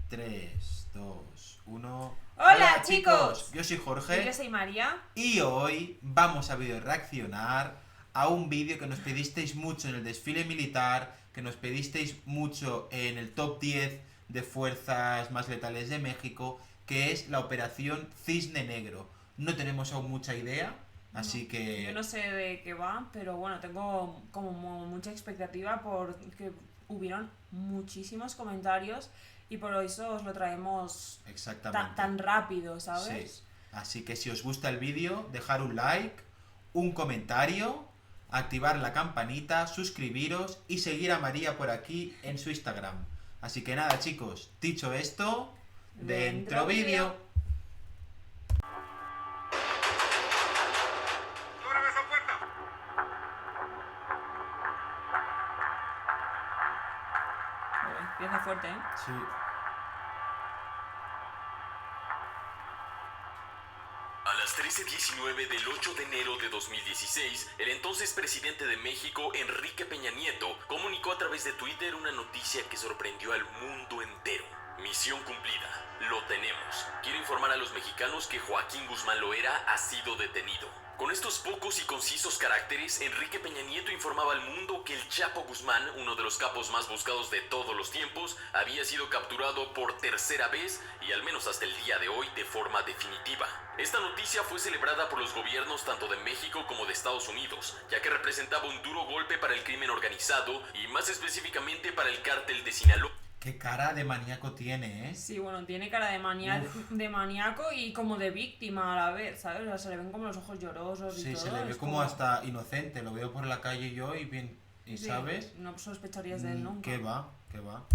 3, 2, 1. ¡Hola, chicos! Yo soy Jorge. Y yo soy María. Y hoy vamos a video reaccionar a un vídeo que nos pedisteis mucho en el desfile militar, que nos pedisteis mucho en el top 10 de fuerzas más letales de México, que es la operación Cisne Negro. No tenemos aún mucha idea, así que... Yo no sé de qué va, pero bueno, tengo como mucha expectativa porque hubieron muchísimos comentarios y por eso os lo traemos Exactamente. tan rápido, ¿sabes? Sí. Así que si os gusta el vídeo, dejar un like, un comentario, activar la campanita, suscribiros y seguir a María por aquí en su Instagram. Así que nada, chicos, dicho esto, dentro vídeo. ¡Ábreme esa puerta! Empieza fuerte, ¿eh? Sí. A las 13:19 del 8 de enero de 2016, el entonces presidente de México, Enrique Peña Nieto, comunicó a través de Twitter una noticia que sorprendió al mundo entero. Misión cumplida. Lo tenemos. Quiero informar a los mexicanos que Joaquín Guzmán Loera ha sido detenido. Con estos pocos y concisos caracteres, Enrique Peña Nieto informaba al mundo que el Chapo Guzmán, uno de los capos más buscados de todos los tiempos, había sido capturado por tercera vez y al menos hasta el día de hoy de forma definitiva. Esta noticia fue celebrada por los gobiernos tanto de México como de Estados Unidos, ya que representaba un duro golpe para el crimen organizado y más específicamente para el cártel de Sinaloa. Qué cara de maníaco tiene, ¿eh? Sí, bueno, tiene cara de maníaco y como de víctima a la vez, ¿sabes? O sea, se le ven como los ojos llorosos y Sí, todo. se le ve es como hasta inocente. Lo veo por la calle yo y bien... ¿Y Sí, sabes? no sospecharías de él nunca. ¿Qué va? ¿Qué va?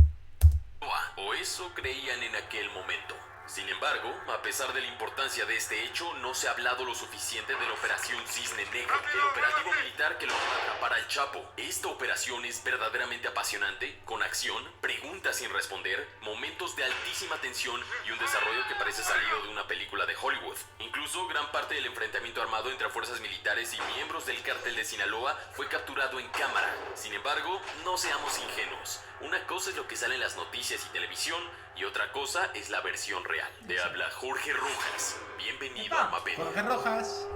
O eso creían en aquel momento. Sin embargo, a pesar de la importancia de este hecho, no se ha hablado lo suficiente de la Operación Cisne Negro, el operativo militar que logró atrapar al Chapo. Esta operación es verdaderamente apasionante, con acción, preguntas sin responder, momentos de altísima tensión y un desarrollo que parece salido de una película de Hollywood. Incluso gran parte del enfrentamiento armado entre fuerzas militares y miembros del cártel de Sinaloa fue capturado en cámara. Sin embargo, no seamos ingenuos. Una cosa es lo que sale en las noticias y televisión y otra cosa es la versión real. Te habla Jorge Rojas. Bienvenido a Mapedia. Jorge Rojas.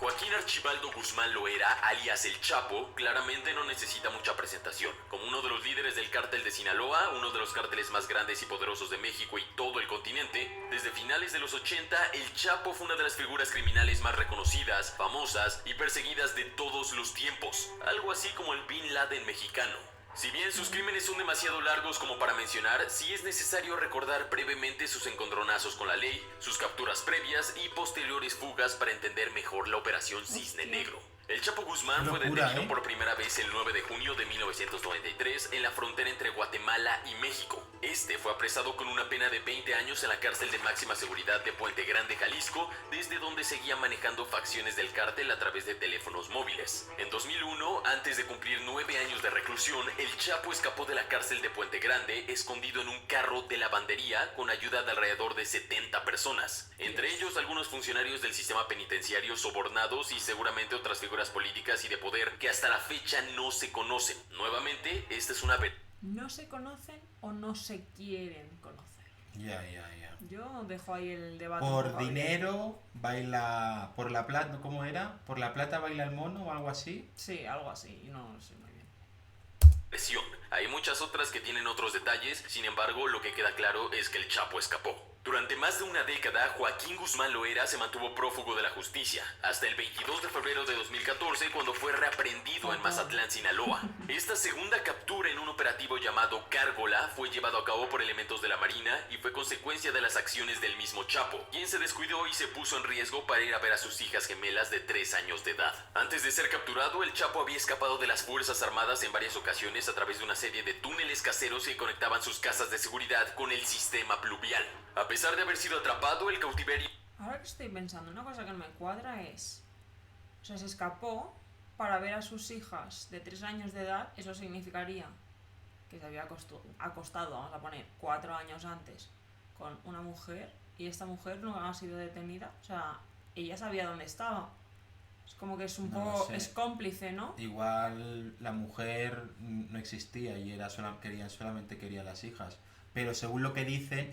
Joaquín Archibaldo Guzmán Loera, alias El Chapo, claramente no necesita mucha presentación. Como uno de los líderes del cártel de Sinaloa, uno de los cárteles más grandes y poderosos de México y todo el continente, desde finales de los 80, El Chapo fue una de las figuras criminales más reconocidas, famosas y perseguidas de todos los tiempos. Algo así como el Bin Laden mexicano. Si bien sus crímenes son demasiado largos como para mencionar, sí es necesario recordar brevemente sus encontronazos con la ley, sus capturas previas y posteriores fugas para entender mejor la operación Cisne Negro. El Chapo Guzmán fue detenido por primera vez el 9 de junio de 1993 en la frontera entre Guatemala y México. Este fue apresado con una pena de 20 años en la cárcel de máxima seguridad de Puente Grande, Jalisco, desde donde seguía manejando facciones del cártel a través de teléfonos móviles. En 2001, antes de cumplir 9 años de reclusión, el Chapo escapó de la cárcel de Puente Grande escondido en un carro de lavandería con ayuda de alrededor de 70 personas. Entre ellos algunos funcionarios del sistema penitenciario sobornados y seguramente otras figuras políticas y de poder que hasta la fecha no se conocen. Nuevamente, esta es una... ¿No se conocen o no se quieren conocer? Ya. Yo dejo ahí el debate. Por dinero baila... Por la plata... ¿Cómo era? ¿Por la plata baila el mono o algo así? Sí, algo así, no lo sé muy bien. Presión. Hay muchas otras que tienen otros detalles, sin embargo, lo que queda claro es que el Chapo escapó. Durante más de una década, Joaquín Guzmán Loera se mantuvo prófugo de la justicia, hasta el 22 de febrero de 2014, cuando fue reaprendido en Mazatlán, Sinaloa. Esta segunda captura en un operativo llamado Gárgola fue llevado a cabo por elementos de la Marina y fue consecuencia de las acciones del mismo Chapo, quien se descuidó y se puso en riesgo para ir a ver a sus hijas gemelas de 3 años de edad. Antes de ser capturado, el Chapo había escapado de las Fuerzas Armadas en varias ocasiones a través de una serie de túneles caseros que conectaban sus casas de seguridad con el sistema pluvial. A pesar de haber sido atrapado, el cautiverio... Ahora que estoy pensando, una cosa que no me cuadra es... O sea, se escapó para ver a sus hijas de 3 años de edad. Eso significaría que se había acostado, vamos a poner, 4 años antes con una mujer y esta mujer no ha sido detenida. O sea, ella sabía dónde estaba. Es como que es un No lo poco, sé. es cómplice, ¿no? Igual la mujer no existía y solamente quería las hijas. Pero según lo que dicen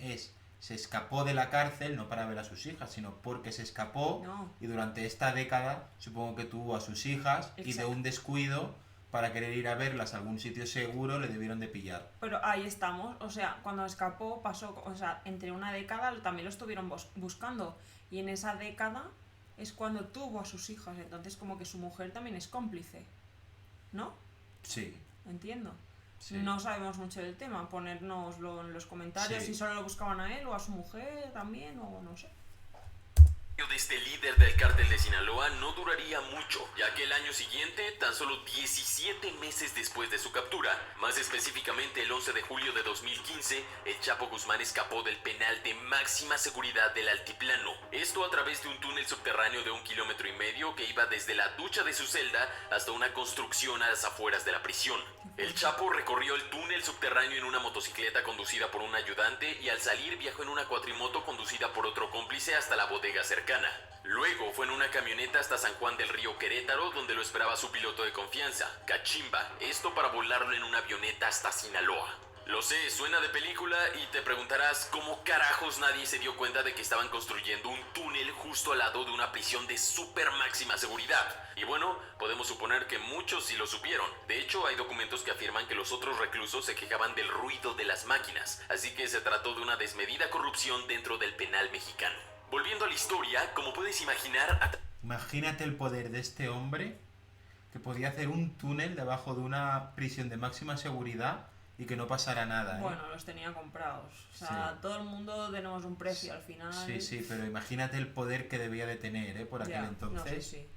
se escapó de la cárcel no para ver a sus hijas, sino porque se escapó No. y durante esta década supongo que tuvo a sus hijas y de Exacto. un descuido para querer ir a verlas a algún sitio seguro le debieron de pillar. Pero ahí estamos, o sea, cuando escapó pasó, o sea, entre una década también lo estuvieron buscando y en esa década es cuando tuvo a sus hijas, entonces como que su mujer también es cómplice, ¿no? Sí, Entiendo. sí. No sabemos mucho del tema, ponérnoslo en los comentarios Sí. si solo lo buscaban a él o a su mujer también, o no sé. De este líder del cártel de Sinaloa no duraría mucho, ya que el año siguiente, tan solo 17 meses después de su captura, más específicamente el 11 de julio de 2015, el Chapo Guzmán escapó del penal de máxima seguridad del Altiplano. Esto a través de un túnel subterráneo de 1,5 kilómetros que iba desde la ducha de su celda hasta una construcción a las afueras de la prisión. El Chapo recorrió el túnel subterráneo en una motocicleta conducida por un ayudante y al salir viajó en una cuatrimoto conducida por otro cómplice hasta la bodega cercana. Luego fue en una camioneta hasta San Juan del Río Querétaro, donde lo esperaba su piloto de confianza, Cachimba, esto para volarlo en una avioneta hasta Sinaloa. Lo sé, suena de película y te preguntarás cómo carajos nadie se dio cuenta de que estaban construyendo un túnel justo al lado de una prisión de super máxima seguridad. Y bueno, podemos suponer que muchos sí lo supieron. De hecho, hay documentos que afirman que los otros reclusos se quejaban del ruido de las máquinas, así que se trató de una desmedida corrupción dentro del penal mexicano. Volviendo a la historia, como puedes imaginar, Imagínate el poder de este hombre que podía hacer un túnel debajo de una prisión de máxima seguridad y que no pasara nada, ¿eh? Bueno, los tenía comprados. O sea, Sí. todo el mundo tenemos un precio al final. Sí, pero imagínate el poder que debía de tener, ¿eh? Por aquel Ya, entonces. no sé, sí.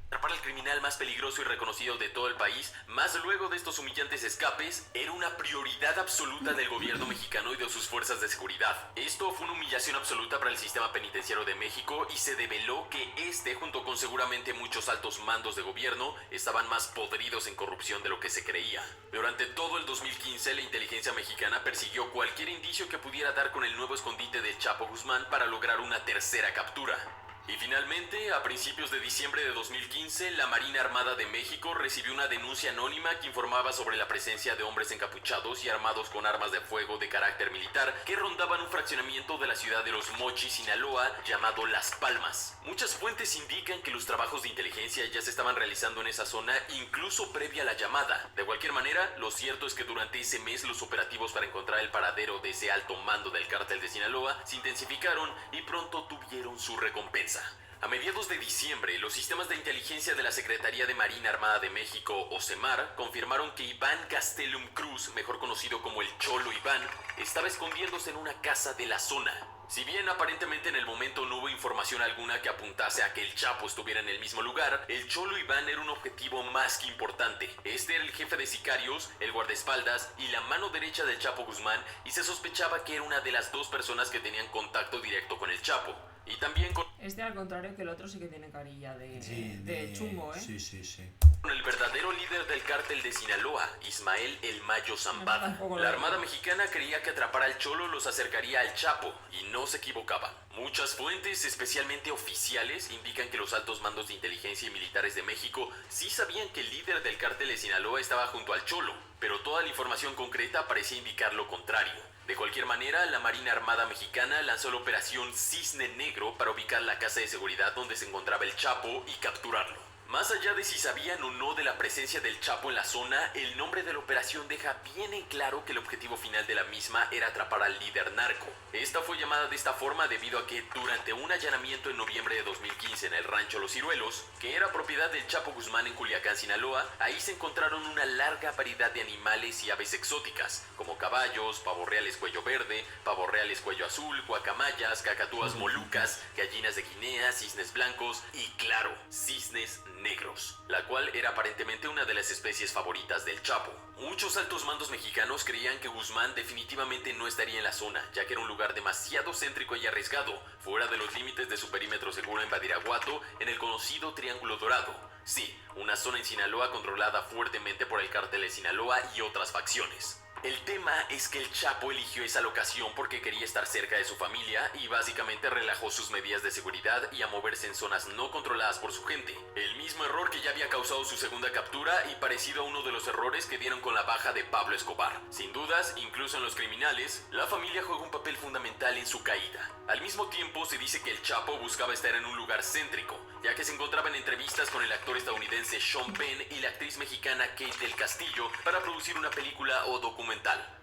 atrapar al criminal más peligroso y reconocido de todo el país, más luego de estos humillantes escapes, era una prioridad absoluta del gobierno mexicano y de sus fuerzas de seguridad. Esto fue una humillación absoluta para el sistema penitenciario de México y se develó que junto con seguramente muchos altos mandos de gobierno, estaban más podridos en corrupción de lo que se creía. Durante todo el 2015, la inteligencia mexicana persiguió cualquier indicio que pudiera dar con el nuevo escondite del Chapo Guzmán para lograr una tercera captura. Y finalmente, a principios de diciembre de 2015, la Marina Armada de México recibió una denuncia anónima que informaba sobre la presencia de hombres encapuchados y armados con armas de fuego de carácter militar que rondaban un fraccionamiento de la ciudad de Los Mochis, Sinaloa, llamado Las Palmas. Muchas fuentes indican que los trabajos de inteligencia ya se estaban realizando en esa zona incluso previa a la llamada. De cualquier manera, lo cierto es que durante ese mes los operativos para encontrar el paradero de ese alto mando del cártel de Sinaloa se intensificaron y pronto tuvieron su recompensa. A mediados de diciembre, los sistemas de inteligencia de la Secretaría de Marina Armada de México, o SEMAR, confirmaron que Iván Gastelum Cruz, mejor conocido como el Cholo Iván, estaba escondiéndose en una casa de la zona. Si bien aparentemente en el momento no hubo información alguna que apuntase a que el Chapo estuviera en el mismo lugar, el Cholo Iván era un objetivo más que importante. Este era el jefe de sicarios, el guardaespaldas y la mano derecha del Chapo Guzmán, y se sospechaba que era una de las dos personas que tenían contacto directo con el Chapo. Y también con Este, al contrario que el otro, sí que tiene carilla de chungo, ¿eh? Sí. el verdadero líder del cártel de Sinaloa, Ismael El Mayo Zambada. Tampoco lo La veo. Armada Mexicana creía que atrapar al Cholo los acercaría al Chapo, y no se equivocaban. Muchas fuentes, especialmente oficiales, indican que los altos mandos de inteligencia y militares de México sí sabían que el líder del cártel de Sinaloa estaba junto al Cholo, pero toda la información concreta parecía indicar lo contrario. De cualquier manera, la Marina Armada Mexicana lanzó la operación Cisne Negro para ubicar la casa de seguridad donde se encontraba el Chapo y capturarlo. Más allá de si sabían o no de la presencia del Chapo en la zona, el nombre de la operación deja bien en claro que el objetivo final de la misma era atrapar al líder narco. Esta fue llamada de esta forma debido a que durante un allanamiento en noviembre de 2015 en el rancho Los Ciruelos, que era propiedad del Chapo Guzmán en Culiacán, Sinaloa, ahí se encontraron una larga variedad de animales y aves exóticas, como caballos, pavos reales cuello verde, pavos reales cuello azul, guacamayas, cacatúas molucas, gallinas de Guinea, cisnes blancos y, claro, cisnes negros, la cual era aparentemente una de las especies favoritas del Chapo. Muchos altos mandos mexicanos creían que Guzmán definitivamente no estaría en la zona, ya que era un lugar demasiado céntrico y arriesgado, fuera de los límites de su perímetro seguro en Badiraguato, en el conocido Triángulo Dorado. Sí, una zona en Sinaloa controlada fuertemente por el cártel de Sinaloa y otras facciones. El tema es que el Chapo eligió esa locación porque quería estar cerca de su familia y básicamente relajó sus medidas de seguridad y a moverse en zonas no controladas por su gente. El mismo error que ya había causado su segunda captura y parecido a uno de los errores que dieron con la baja de Pablo Escobar. Sin dudas, incluso en los criminales, la familia juega un papel fundamental en su caída. Al mismo tiempo, se dice que el Chapo buscaba estar en un lugar céntrico, ya que se encontraba en entrevistas con el actor estadounidense Sean Penn y la actriz mexicana Kate del Castillo para producir una película o documental,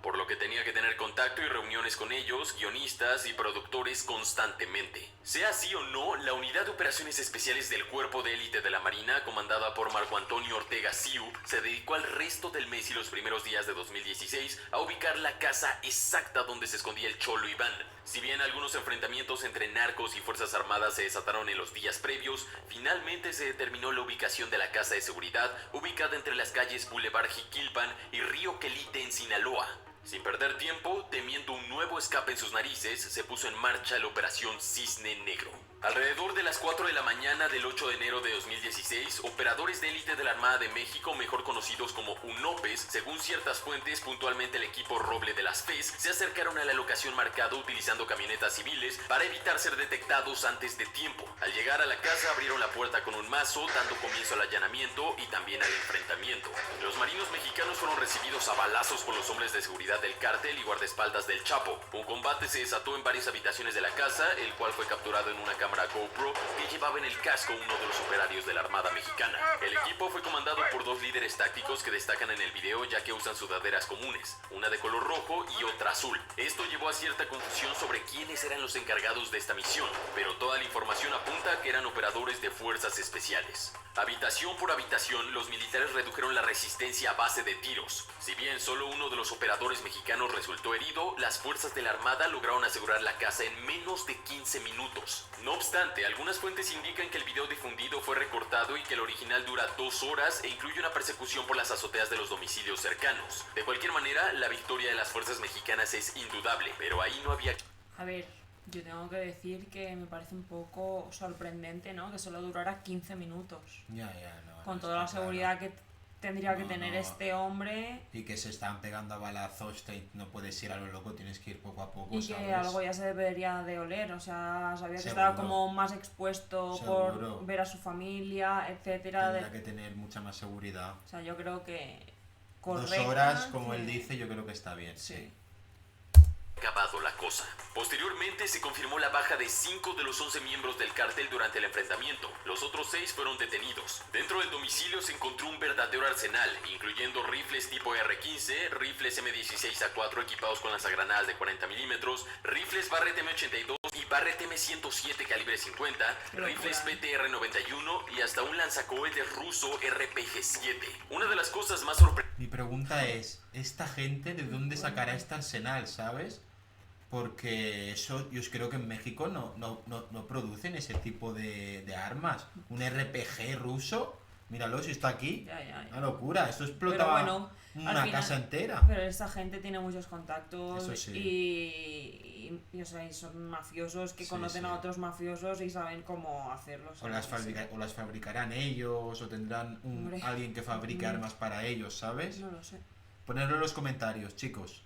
por lo que tenía que tener contacto y reuniones con ellos, guionistas y productores constantemente. Sea así o no, la Unidad de Operaciones Especiales del Cuerpo de Élite de la Marina, comandada por Marco Antonio Ortega Siu, se dedicó al resto del mes y los primeros días de 2016 a ubicar la casa exacta donde se escondía el Cholo Iván. Si bien algunos enfrentamientos entre narcos y fuerzas armadas se desataron en los días previos, finalmente se determinó la ubicación de la casa de seguridad, ubicada entre las calles Boulevard Jiquilpan y Río Quelite en Sinaloa. Sin perder tiempo, temiendo un nuevo escape en sus narices, se puso en marcha la operación Cisne Negro. Alrededor de las 4 de la mañana del 8 de enero de 2016, operadores de élite de la Armada de México, mejor conocidos como UNOPES, según ciertas fuentes, puntualmente el equipo Roble de las FES, se acercaron a la locación marcada utilizando camionetas civiles para evitar ser detectados antes de tiempo. Al llegar a la casa, abrieron la puerta con un mazo, dando comienzo al allanamiento y también al enfrentamiento. Los marinos mexicanos fueron recibidos a balazos por los hombres de seguridad del cártel y guardaespaldas del Chapo. Un combate se desató en varias habitaciones de la casa, el cual fue capturado en una cámara GoPro que llevaba en el casco uno de los operarios de la Armada Mexicana. El equipo fue comandado por dos líderes tácticos que destacan en el video, ya que usan sudaderas comunes, una de color rojo y otra azul. Esto llevó a cierta confusión sobre quiénes eran los encargados de esta misión, pero toda la información apunta a que eran operadores de fuerzas especiales. Habitación por habitación, los militares redujeron la resistencia a base de tiros. Si bien solo uno de los operadores mexicanos resultó herido, las fuerzas de la Armada lograron asegurar la casa en menos de 15 minutos. No obstante, algunas fuentes indican que el video difundido fue recortado y que el original dura 2 horas e incluye una persecución por las azoteas de los domicilios cercanos. De cualquier manera, la victoria de las fuerzas mexicanas es indudable, pero ahí no había... A ver, yo tengo que decir que me parece un poco sorprendente, ¿no? Que solo durara 15 minutos. Ya, no. Con no toda la está claro. seguridad que tendría que tener No. este hombre. Y que se están pegando a balazos, no puedes ir a lo loco, tienes que ir poco a poco, Y ¿sabes? que algo ya se debería de oler, o sea, sabía que Seguro. estaba como más expuesto Seguro. por ver a su familia, etcétera. Tendrá que tener mucha más seguridad. O sea, yo creo que 2 correcta, horas, como que- él dice, yo creo que está bien, Sí. sí. acabado la cosa. Posteriormente se confirmó la baja de 5 de los 11 miembros del cártel durante el enfrentamiento. Los otros 6 fueron detenidos. Dentro del domicilio se encontró un verdadero arsenal, incluyendo rifles tipo R-15, rifles M16A4 equipados con lanzagranadas de 40 milímetros, rifles Barrett M82 y Barrett M107 calibre 50, Qué locura, rifles PTR-91 y hasta un lanzacohetes ruso RPG-7. Una de las cosas más sorprendentes... Mi pregunta es, ¿esta gente de dónde sacará este arsenal, sabes? Porque eso, yo creo que en México no producen ese tipo de armas. Un RPG ruso, míralo, si está aquí, Ya. una locura, esto Pero explotaba bueno, al una final- casa entera. Pero esta gente tiene muchos contactos Eso sí. y, o sea, y son mafiosos que Sí, conocen sí. a otros mafiosos y saben cómo hacerlo. O las, o las fabricarán ellos, o tendrán Hombre. alguien que fabrique armas para ellos, ¿sabes? No lo sé. Ponedlo en los comentarios, chicos.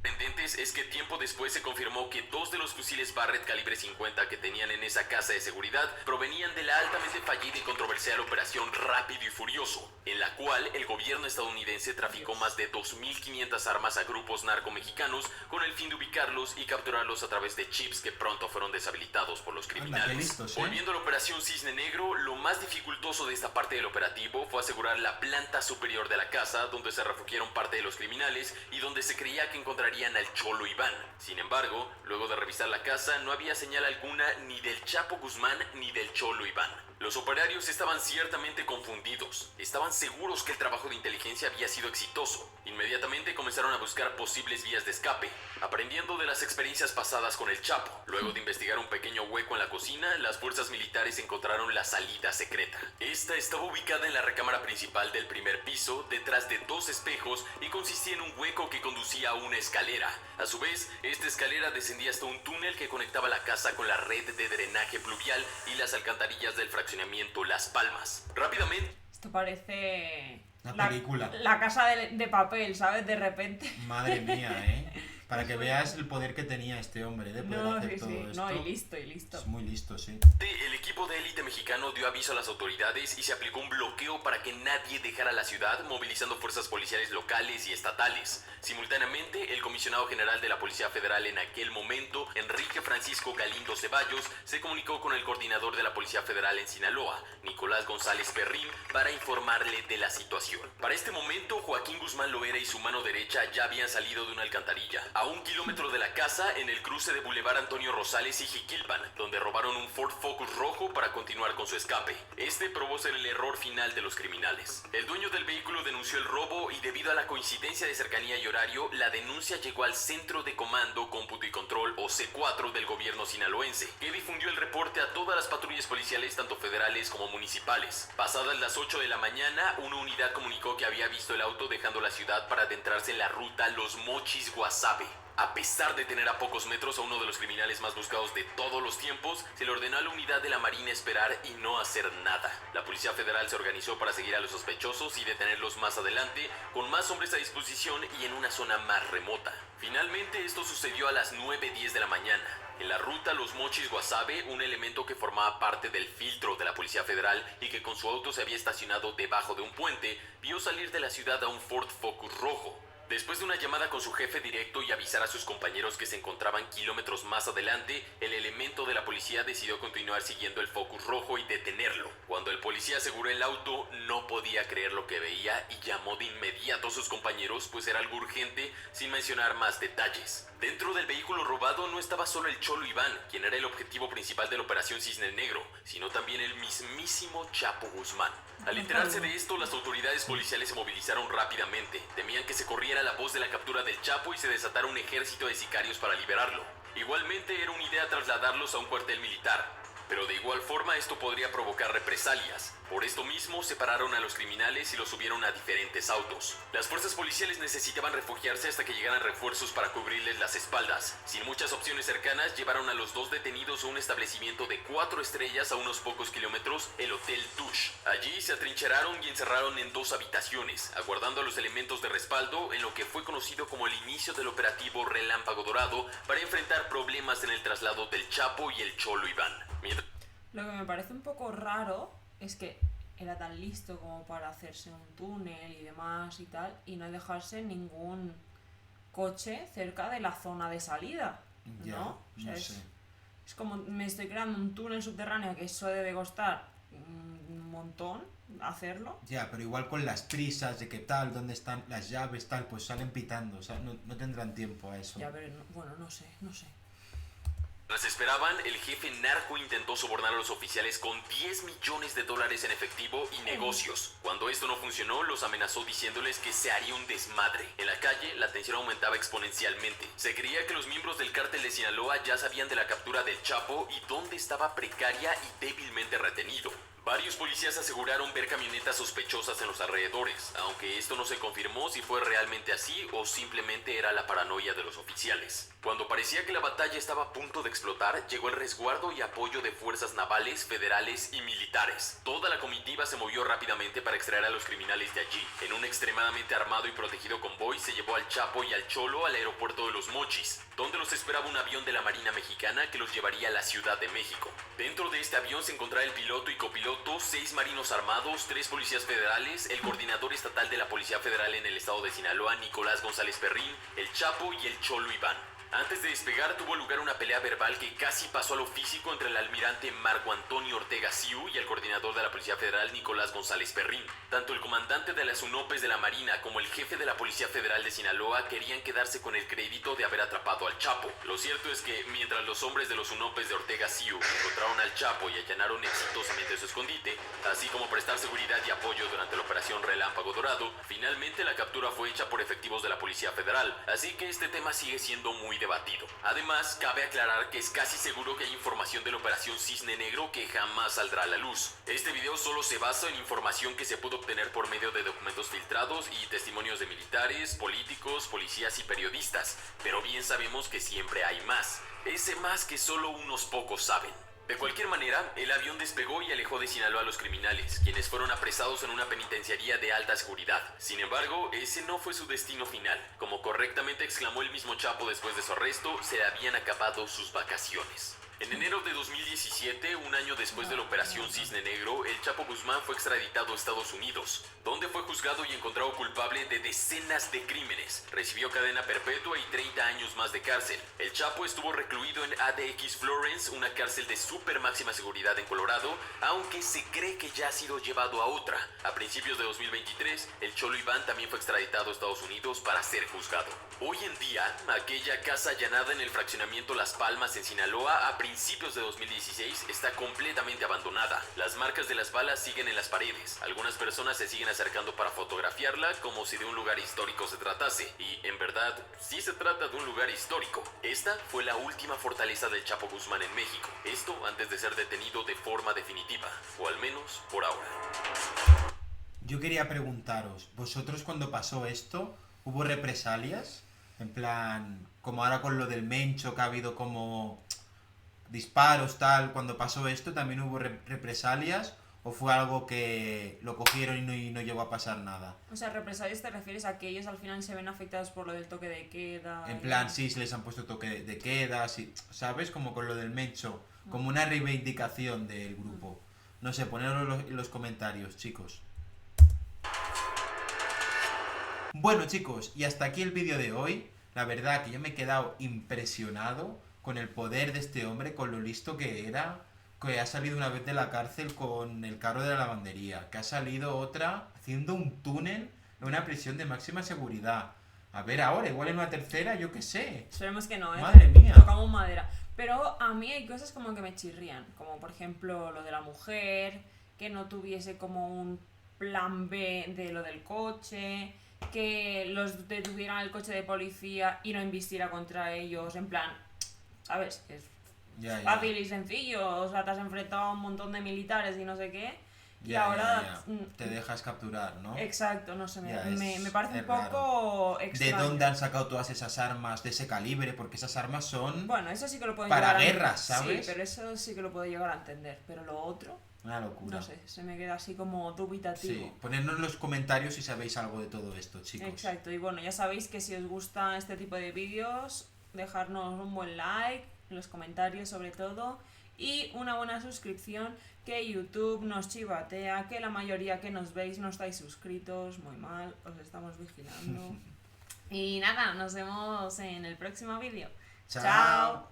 sorprendentes es que tiempo después se confirmó que 2 de los fusiles Barrett calibre 50 que tenían en esa casa de seguridad provenían de la altamente fallida y controversial operación Rápido y Furioso, en la cual el gobierno estadounidense traficó más de 2.500 armas a grupos narcomexicanos con el fin de ubicarlos y capturarlos a través de chips que pronto fueron deshabilitados por los Anda, criminales. qué listos, ¿eh? Volviendo a la operación Cisne Negro, lo más dificultoso de esta parte del operativo fue asegurar la planta superior de la casa donde se refugiaron parte de los criminales y donde se creía que encontrarían al Cholo Iván. Sin embargo, luego de revisar la casa no había señal alguna ni del Chapo Guzmán ni del Cholo Iván. Los operarios estaban ciertamente confundidos. Estaban seguros que el trabajo de inteligencia había sido exitoso. Inmediatamente comenzaron a buscar posibles vías de escape, aprendiendo de las experiencias pasadas con el Chapo. Luego de investigar un pequeño hueco en la cocina, las fuerzas militares encontraron la salida secreta. Esta estaba ubicada en la recámara principal del primer piso, detrás de 2 espejos, y consistía en un hueco que conducía a una escalera. A su vez, esta escalera descendía hasta un túnel que conectaba la casa con la red de drenaje pluvial y las alcantarillas del fraccionamiento Las Palmas. Rápidamente... Esto parece La película. La casa de papel, ¿sabes? De repente. Madre mía, Para que veas el poder que tenía este hombre de poder hacer todo esto. No, y listo. Es muy listo, sí. El equipo de élite mexicano dio aviso a las autoridades y se aplicó un bloqueo para que nadie dejara la ciudad, movilizando fuerzas policiales locales y estatales. Simultáneamente, el comisionado general de la Policía Federal en aquel momento, Enrique Francisco Galindo Ceballos, se comunicó con el coordinador de la Policía Federal en Sinaloa, Nicolás González Perrín, para informarle de la situación. Para este momento, Joaquín Guzmán Loera y su mano derecha ya habían salido de una alcantarilla, a 1 kilómetro de la casa, en el cruce de Boulevard Antonio Rosales y Jiquilpan, donde robaron un Ford Focus rojo para continuar con su escape. Este probó ser el error final de los criminales. El dueño del vehículo denunció el robo y, debido a la coincidencia de cercanía y horario, la denuncia llegó al Centro de Comando, Cómputo y Control, o C4, del gobierno sinaloense, que difundió el reporte a todas las patrullas policiales, tanto federales como municipales. Pasadas las 8 de la mañana, una unidad comunicó que había visto el auto dejando la ciudad para adentrarse en la ruta Los Mochis Guasave. A pesar de tener a pocos metros a uno de los criminales más buscados de todos los tiempos, se le ordenó a la unidad de la Marina esperar y no hacer nada. La Policía Federal se organizó para seguir a los sospechosos y detenerlos más adelante, con más hombres a disposición y en una zona más remota. Finalmente, esto sucedió a las 9:10 de la mañana. En la ruta Los Mochis Guasave, un elemento que formaba parte del filtro de la Policía Federal y que con su auto se había estacionado debajo de un puente, vio salir de la ciudad a un Ford Focus rojo. Después de una llamada con su jefe directo y avisar a sus compañeros que se encontraban kilómetros más adelante, el elemento de la policía decidió continuar siguiendo el Focus rojo y detenerlo. Cuando el policía aseguró el auto, no podía creer lo que veía y llamó de inmediato a sus compañeros, pues era algo urgente, sin mencionar más detalles. Dentro del vehículo robado no estaba solo el Cholo Iván, quien era el objetivo principal de la Operación Cisne Negro, sino también el mismísimo Chapo Guzmán. Al enterarse de esto, las autoridades policiales se movilizaron rápidamente. Temían que se corriera la voz de la captura del Chapo y se desatara un ejército de sicarios para liberarlo. Igualmente era una idea trasladarlos a un cuartel militar, pero de igual forma esto podría provocar represalias. Por esto mismo separaron a los criminales y los subieron a diferentes autos. Las fuerzas policiales necesitaban refugiarse hasta que llegaran refuerzos para cubrirles las espaldas. Sin muchas opciones cercanas, llevaron a los dos detenidos a un establecimiento de 4 estrellas a unos pocos kilómetros, el Hotel Tush. Allí se atrincheraron y encerraron en 2 habitaciones, aguardando a los elementos de respaldo en lo que fue conocido como el inicio del operativo Relámpago Dorado para enfrentar problemas en el traslado del Chapo y el Cholo Iván. Lo que me parece un poco raro es que era tan listo como para hacerse un túnel y demás y tal, y no dejarse ningún coche cerca de la zona de salida, ¿no? Ya, O sea, no sé. es como me estoy creando un túnel subterráneo, que eso debe costar un montón hacerlo. Ya, pero igual con las prisas de que tal, dónde están las llaves, tal, pues salen pitando, o sea, no tendrán tiempo a eso. Ya, pero bueno, no sé. Mientras esperaban, el jefe narco intentó sobornar a los oficiales con $10 millones en efectivo y negocios. Cuando esto no funcionó, los amenazó diciéndoles que se haría un desmadre. En la calle, la tensión aumentaba exponencialmente. Se creía que los miembros del cártel de Sinaloa ya sabían de la captura del Chapo y dónde estaba precaria y débilmente retenido. Varios policías aseguraron ver camionetas sospechosas en los alrededores, aunque esto no se confirmó si fue realmente así o simplemente era la paranoia de los oficiales. Cuando parecía que la batalla estaba a punto de explotar, llegó el resguardo y apoyo de fuerzas navales, federales y militares. Toda la comitiva se movió rápidamente para extraer a los criminales de allí. En un extremadamente armado y protegido convoy se llevó al Chapo y al Cholo al aeropuerto de Los Mochis, donde los esperaba un avión de la Marina Mexicana que los llevaría a la Ciudad de México. Dentro de este avión se encontraba el piloto y copiloto, 6 marinos armados, 3 policías federales, el coordinador estatal de la Policía Federal en el estado de Sinaloa, Nicolás González Perrín, el Chapo y el Cholo Iván. Antes de despegar tuvo lugar una pelea verbal que casi pasó a lo físico entre el almirante Marco Antonio Ortega Siu y el coordinador de la Policía Federal Nicolás González Perrín. Tanto el comandante de las UNOPES de la Marina como el jefe de la Policía Federal de Sinaloa querían quedarse con el crédito de haber atrapado al Chapo. Lo cierto es que mientras los hombres de los UNOPES de Ortega Siu encontraron al Chapo y allanaron exitosamente su escondite, así como prestar seguridad y apoyo durante la operación Relámpago Dorado, finalmente la captura fue hecha por efectivos de la Policía Federal, así que este tema sigue siendo muy debatido. Además, cabe aclarar que es casi seguro que hay información de la operación Cisne Negro que jamás saldrá a la luz. Este video solo se basa en información que se pudo obtener por medio de documentos filtrados y testimonios de militares, políticos, policías y periodistas, pero bien sabemos que siempre hay más. Ese más que solo unos pocos saben. De cualquier manera, el avión despegó y alejó de Sinaloa a los criminales, quienes fueron apresados en una penitenciaría de alta seguridad. Sin embargo, ese no fue su destino final. Como correctamente exclamó el mismo Chapo después de su arresto, se habían acabado sus vacaciones. En enero de 2017, un año después de la Operación Cisne Negro, el Chapo Guzmán fue extraditado a Estados Unidos, donde fue juzgado y encontrado culpable de decenas de crímenes. Recibió cadena perpetua y 30 años más de cárcel. El Chapo estuvo recluido en ADX Florence, una cárcel de super máxima seguridad en Colorado, aunque se cree que ya ha sido llevado a otra. A principios de 2023, el Cholo Iván también fue extraditado a Estados Unidos para ser juzgado. Hoy en día, aquella casa allanada en el fraccionamiento Las Palmas en Sinaloa a principios de 2016 está completamente abandonada. Las marcas de las balas siguen en las paredes. Algunas personas se siguen acercando para fotografiarla como si de un lugar histórico se tratase. Y en verdad, sí se trata de un lugar histórico. Esta fue la última fortaleza del Chapo Guzmán en México. Esto antes de ser detenido de forma definitiva, o al menos por ahora. Yo quería preguntaros, ¿vosotros cuando pasó esto hubo represalias? En plan, como ahora con lo del Mencho, que ha habido como disparos, tal, cuando pasó esto, ¿también hubo represalias? ¿O fue algo que lo cogieron y no llegó a pasar nada? O sea, represalias te refieres a que ellos al final se ven afectados por lo del toque de queda. En plan, sí, se les han puesto toque de queda, sí, ¿sabes? Como con lo del Mencho, como una reivindicación del grupo. No sé, ponedlo en los comentarios, chicos. Bueno, chicos, y hasta aquí el vídeo de hoy. La verdad que yo me he quedado impresionado con el poder de este hombre, con lo listo que era, que ha salido una vez de la cárcel con el carro de la lavandería, que ha salido otra haciendo un túnel en una prisión de máxima seguridad. A ver ahora, igual en una tercera, yo qué sé. Esperemos que no, ¿eh? Madre mía. Tocamos madera. Pero a mí hay cosas como que me chirrían, como por ejemplo lo de la mujer, que no tuviese como un plan B de lo del coche, que los detuvieran el coche de policía y no invistiera contra ellos, en plan, ¿sabes? Es Ya, fácil y sencillo, o sea, te has enfrentado a un montón de militares y no sé qué, y ahora... te dejas capturar, ¿no? Exacto, no sé, Ya, me parece un raro. poco ¿De extraño. dónde han sacado todas esas armas de ese calibre? Porque esas armas son Bueno, eso sí que lo puedo para llegar a... guerras, ¿sabes? Sí, pero eso sí que lo puedo llegar a entender, pero lo otro... Una locura. No sé, se me queda así como dubitativo. Sí, ponednos en los comentarios si sabéis algo de todo esto, chicos. Exacto, y bueno, ya sabéis que si os gusta este tipo de vídeos, dejarnos un buen like, en los comentarios sobre todo, y una buena suscripción, que YouTube nos chivatea, que la mayoría que nos veis no estáis suscritos, muy mal, os estamos vigilando. Y nada, nos vemos en el próximo vídeo. Chao. Chao.